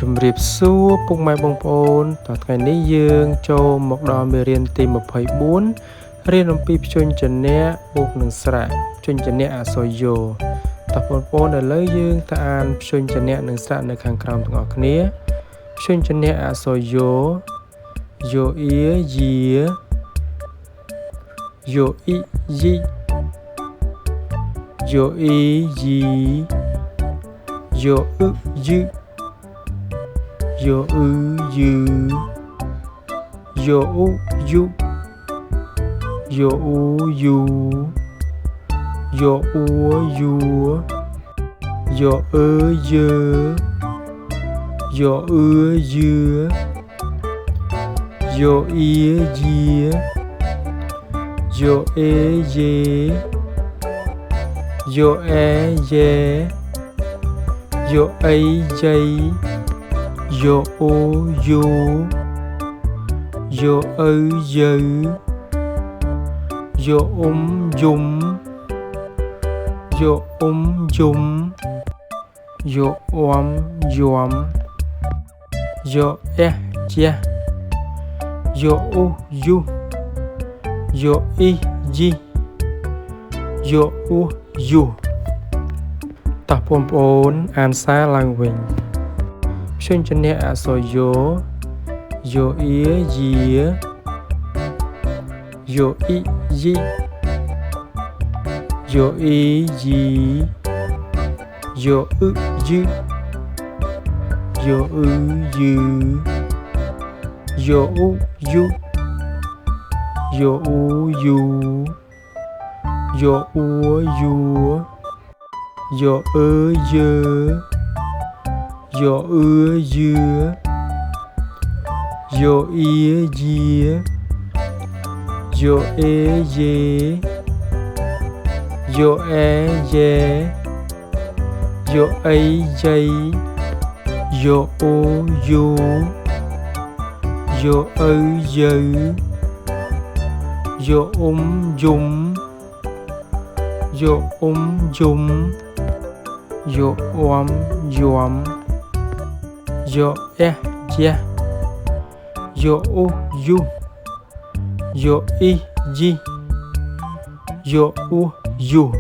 Chùm riệp xua bụng mai bông bồn tọt ngày ní dương châu một đò mê riêng tìm 24 riêng ông bịp chôn chân nẹ buộc nâng sạ chôn chân nẹ soi dồ tập bồn bồn ở lấy dương ta an chôn chân nẹ nâng sạ nơi kháng kram thằng ngọc nía chôn chân nẹ soi dồ dồ ía dìa dồ ý dì dồ ý dì dồ ư dư yo u you yo u you yo u you yo u you yo ye yo ye yo ye yo ye yo ye yo ye yo o yo yo dơ yo dùm yo dùm yo dòm yo cha yo u yu yo i ji yo u yu tập ôn an xa lang vinh chôn chân nẹ soi yo yo ía dìa yo ý dì yo ý dì yo ư dư yo ư dư yo u yu yo u yu yo u yu yo dơ yo dưa yo dìa yo dê yo dê yo dây yo yu yo dơ yo dùm yo dùm yo dòm yo cha yo u yu yo i ji yo u yu